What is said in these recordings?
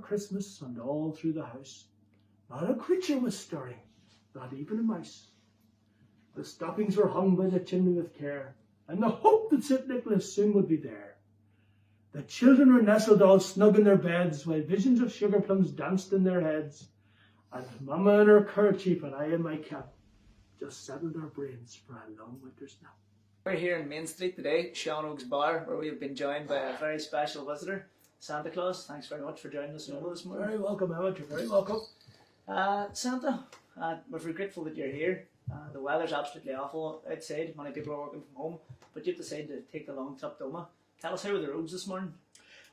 Christmas and all through the house, not a creature was stirring, not even a mouse. The stockings were hung by the chimney with care, and the hope that St. Nicholas soon would be there. The children were nestled all snug in their beds, while visions of sugar plums danced in their heads. And Mamma in her kerchief and I in my cap just settled our brains for a long winter's nap. We're here in Main Street today, Sean Oak's Bar, where we have been joined by a very special visitor, Santa Claus. Thanks very much for joining us this morning. Very welcome, Emmett. You're very welcome. Santa, we're very grateful that you're here. The weather's absolutely awful outside. Many people are working from home, but you've decided to take the long trip to Oma. Tell us, how were the roads this morning?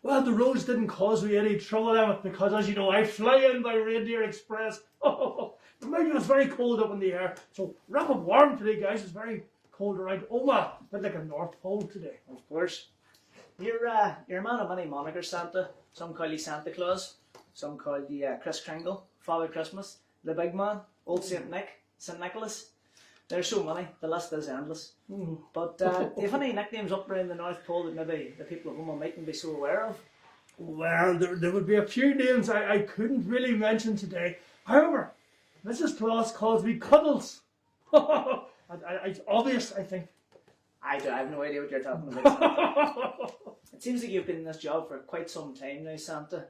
Well, the roads didn't cause me any trouble, Emmett, because as you know, I fly in by Reindeer Express. The mountain was very cold up in the air, so wrap up warm today, guys. It's very cold around Oma, but like a North Pole today. Of course. You're a man of many monikers, Santa. Some call you Santa Claus, some call you Kris Kringle, Father Christmas, the Big Man, Old St. Nick, St. Nicholas. There's so many, the list is endless. But do you have any nicknames up around the North Pole that maybe the people of Oma mightn't be so aware of? Well, there would be a few names I couldn't really mention today. However, Mrs. Claus calls me Cuddles. It's obvious, I think. I have no idea what you're talking about. It seems like you've been in this job for quite some time now, Santa.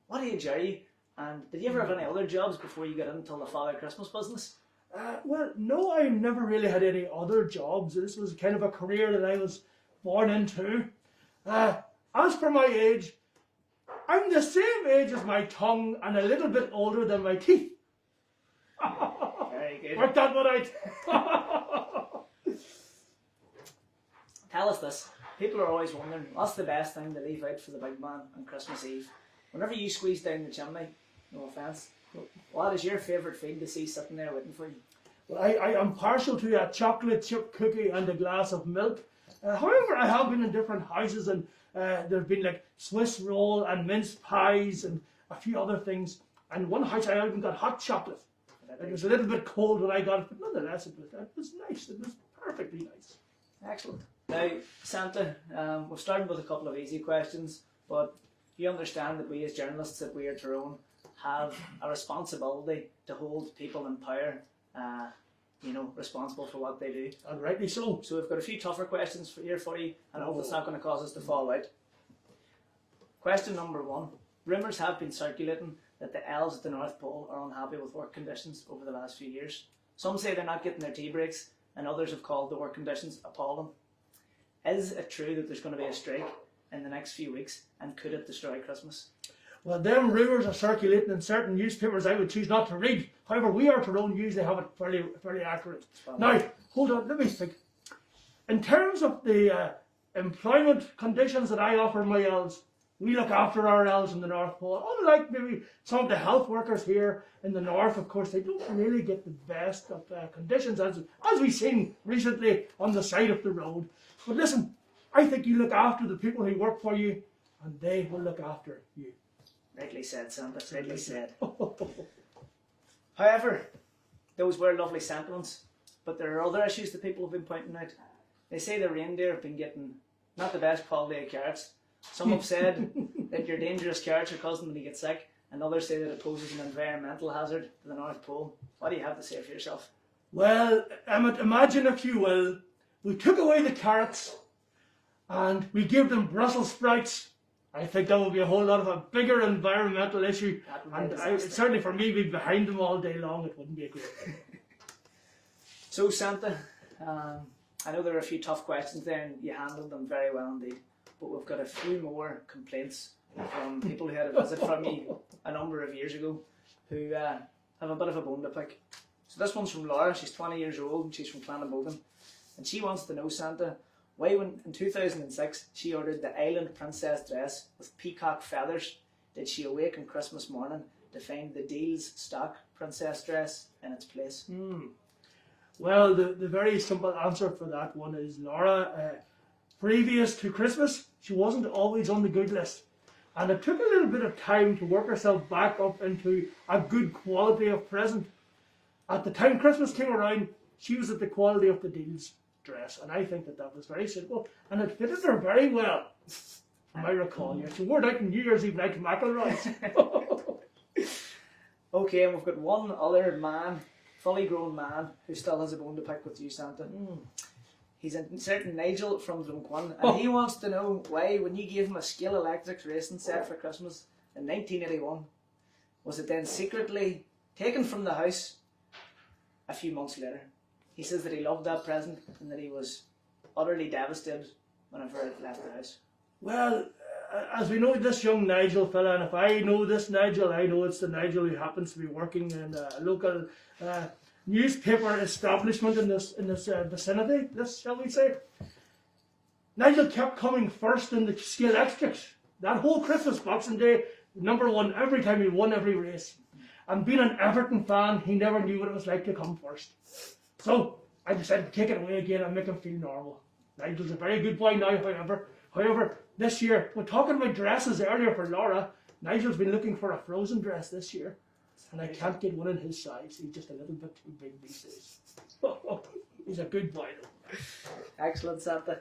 What age are you? And did you ever have any other jobs before you got into the Father Christmas business? Well, no, I never really had any other jobs. This was kind of a career that I was born into. As for my age, I'm the same age as my tongue and a little bit older than my teeth. Very good. Worked that one out. Tell us this. People are always wondering, what's the best thing to leave out for the big man on Christmas Eve? Whenever you squeeze down the chimney, no offence, what is your favourite food to see sitting there waiting for you? Well, I am partial to a chocolate chip cookie and a glass of milk. However, I have been in different houses and there have been like Swiss roll and mince pies and a few other things. And one house I even got hot chocolate. It was a little bit cold when I got it, but nonetheless it was nice. It was perfectly nice. Excellent. Now, Santa, we've started with a couple of easy questions, but you understand that we as journalists at Weird Tyrone have a responsibility to hold people in power, responsible for what they do. And rightly so. So we've got a few tougher questions for you, and I hope it's not going to cause us to fall out. Question number 1. Rumours have been circulating that the elves at the North Pole are unhappy with work conditions over the last few years. Some say they're not getting their tea breaks, and others have called the work conditions appalling. Is it true that there's going to be a strike in the next few weeks, and could it destroy Christmas? Well, them rumours are circulating in certain newspapers I would choose not to read. However, We Are Tyrone usually have it fairly accurate. Now, hold on, let me think. In terms of the employment conditions that I offer my elves, we look after our elves in the North Pole. Unlike maybe some of the health workers here in the North, of course, they don't really get the best of conditions, as we've seen recently on the side of the road. But listen, I think you look after the people who work for you, and they will look after you. Rightly said, Santa. Rightly said. However, those were lovely sentiments, but there are other issues that people have been pointing out. They say the reindeer have been getting not the best quality of carrots. Some have said that your dangerous carrots are causing them to get sick, and others say that it poses an environmental hazard to the North Pole. What do you have to say for yourself? Well, Emmett, imagine if you will, we took away the carrots and we gave them Brussels sprouts. I think that would be a whole lot of a bigger environmental issue, and certainly for me, being behind them all day long, it wouldn't be a great thing. So, Santa, I know there are a few tough questions there, and you handled them very well indeed. But we've got a few more complaints from people who had a visit from you a number of years ago, who have a bit of a bone to pick. So this one's from Laura. She's 20 years old and she's from Clannabogan, and she wants to know, Santa, why when in 2006 she ordered the Island Princess dress with peacock feathers, did she awake on Christmas morning to find the Deal's stock princess dress in its place? Well, the very simple answer for that one is, Laura, previous to Christmas, she wasn't always on the good list. And it took a little bit of time to work herself back up into a good quality of present. At the time Christmas came around, she was at the quality of the Deal's dress. And I think that was very simple. And it fitted her very well. From I recall, yes. The word out in New Year's Eve night, McElroy's. Okay, and we've got one other man, fully grown man, who still has a bone to pick with you, Santa. He's a certain Nigel from Drumquin, and he wants to know why, when you gave him a Scale Electric racing set for Christmas in 1981, was it then secretly taken from the house a few months later? He says that he loved that present and that he was utterly devastated whenever it left the house. Well, as we know this young Nigel fella, and if I know this Nigel, I know it's the Nigel who happens to be working in a local newspaper establishment in this vicinity, this shall we say. Nigel kept coming first in the Scale Extras. That whole Christmas Boxing Day, number one every time. He won every race. And being an Everton fan, he never knew what it was like to come first. So I decided to take it away again and make him feel normal. Nigel's a very good boy now, however, this year, we're talking about dresses earlier for Laura. Nigel's been looking for a Frozen dress this year, and I can't get one in his size. He's just a little bit too big these days. He's a good boy though. Excellent, Santa.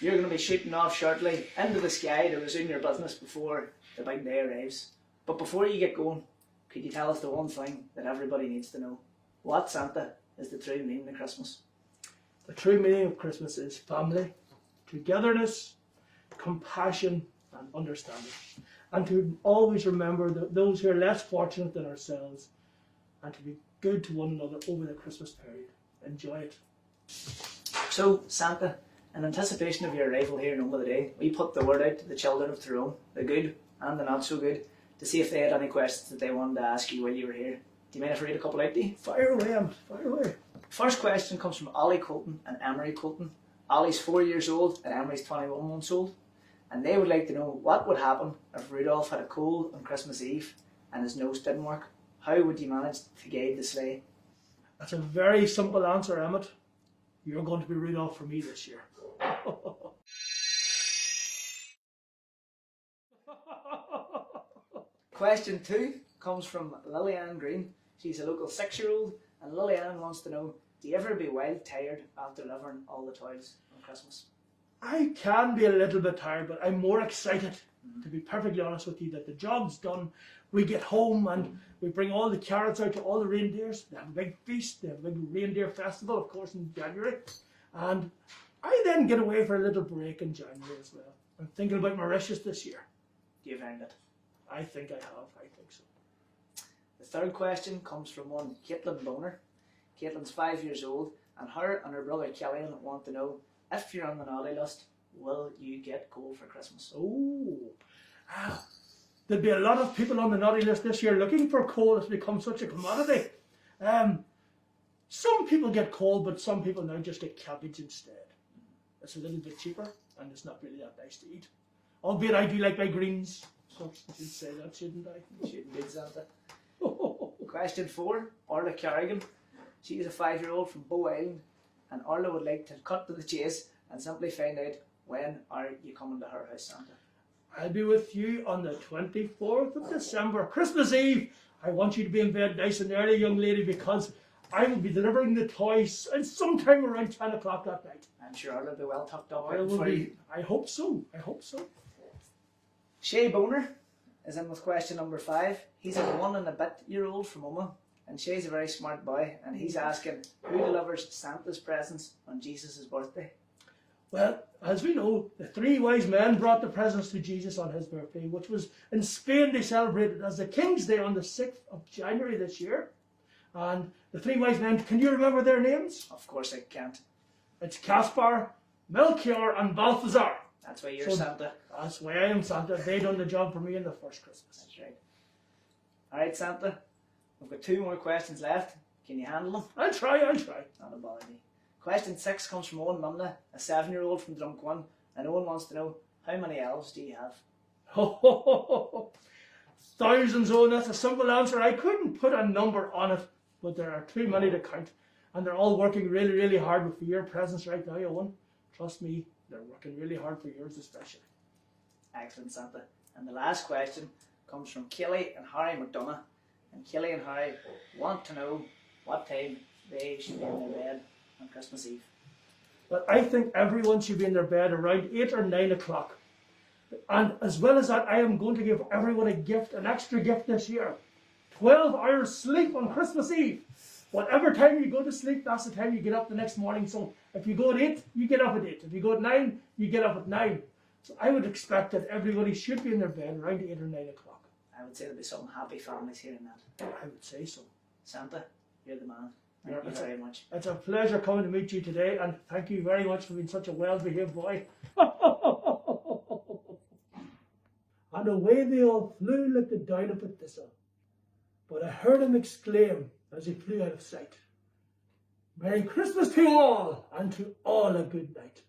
You're going to be shooting off shortly into the sky to resume your business before the big day arrives. But before you get going, could you tell us the one thing that everybody needs to know? What, Santa, is the true meaning of Christmas? The true meaning of Christmas is family, togetherness, compassion and understanding. And to always remember that those who are less fortunate than ourselves, and to be good to one another over the Christmas period. Enjoy it. So, Santa, in anticipation of your arrival here in Home of the Day, we put the word out to the children of Tyrone, the good and the not so good, to see if they had any questions that they wanted to ask you while you were here. Do you mind if I read a couple out to you? Fire away, Emmett, fire away. First question comes from Ollie Colton and Emery Colton. Ollie's 4 years old and Emery's 21 months old. And they would like to know what would happen if Rudolph had a cold on Christmas Eve and his nose didn't work. How would you manage to guide the sleigh? That's a very simple answer, Emmett. You're going to be Rudolph for me this year. Question 2 comes from Lillian Green. She's a local 6-year-old, and Lillian wants to know, do you ever be wild tired after delivering all the toys on Christmas? I can be a little bit tired, but I'm more excited, to be perfectly honest with you, that the job's done. We get home and we bring all the carrots out to all the reindeers. They have a big feast, they have a big reindeer festival, of course, in January. And I then get away for a little break in January as well. I'm thinking about Mauritius this year. Do you find it? I think I have, I think so. The third question comes from one Caitlin Boner. Caitlin's 5 years old, and her and her brother Killian want to know, if you're on the naughty list, will you get coal for Christmas? Oh, there'll be a lot of people on the naughty list this year looking for coal. It's become such a commodity. Some people get coal, but some people now just get cabbage instead. It's a little bit cheaper, and it's not really that nice to eat. Albeit I do like my greens. So I should say that, shouldn't I? You shouldn't do Santa. Question 4, Orla Carrigan. She is a 5-year-old from Bow Island, and Orla would like to cut to the chase and simply find out, when are you coming to her house, Santa? I'll be with you on the 24th of December, Christmas Eve. I want you to be in bed nice and early, young lady, because I will be delivering the toys and sometime around 10 o'clock that night. I'm sure Orla will be well tucked up for you. I hope so. I hope so. Shay Boner is in with question number 5. He's a 1-and-a-bit-year-old from Oma, and Shay's a very smart boy, and he's asking, who delivers Santa's presents on Jesus' birthday? Well, as we know, the 3 wise men brought the presents to Jesus on his birthday, which was in Spain. They celebrated as the King's Day on the 6th of January this year. And the 3 wise men, can you remember their names? Of course I can't. It's Caspar, Melchior and Balthazar. That's why you're Santa. That's why I am Santa. They done the job for me in the first Christmas. That's right. Alright, Santa. We've got 2 more questions left. Can you handle them? I'll try. Not a bother me. Question 6 comes from Owen Mumna, a 7-year-old from Drumquin, and Owen wants to know, how many elves do you have? Thousands, Owen. That's a simple answer. I couldn't put a number on it, but there are too many to count. And they're all working really, really hard for your presence right now, Owen. Trust me, they're working really hard for yours especially. Excellent, Santa. And the last question comes from Kelly and Harry McDonough. And Kelly and Harry want to know what time they should be in their bed on Christmas Eve. But I think everyone should be in their bed around 8 or 9 o'clock. And as well as that, I am going to give everyone a gift, an extra gift this year. 12 hours sleep on Christmas Eve. Whatever time you go to sleep, that's the time you get up the next morning. So if you go at 8, you get up at 8. If you go at 9, you get up at 9. So I would expect that everybody should be in their bed around 8 or 9 o'clock. I would say there'll be some happy families hearing that. I would say so. Santa, you're the man. Thank you very much. It's a pleasure coming to meet you today, and thank you very much for being such a well-behaved boy. And away they all flew like the down of a thistle. But I heard him exclaim as he flew out of sight, "Merry Christmas to all, and to all a good night."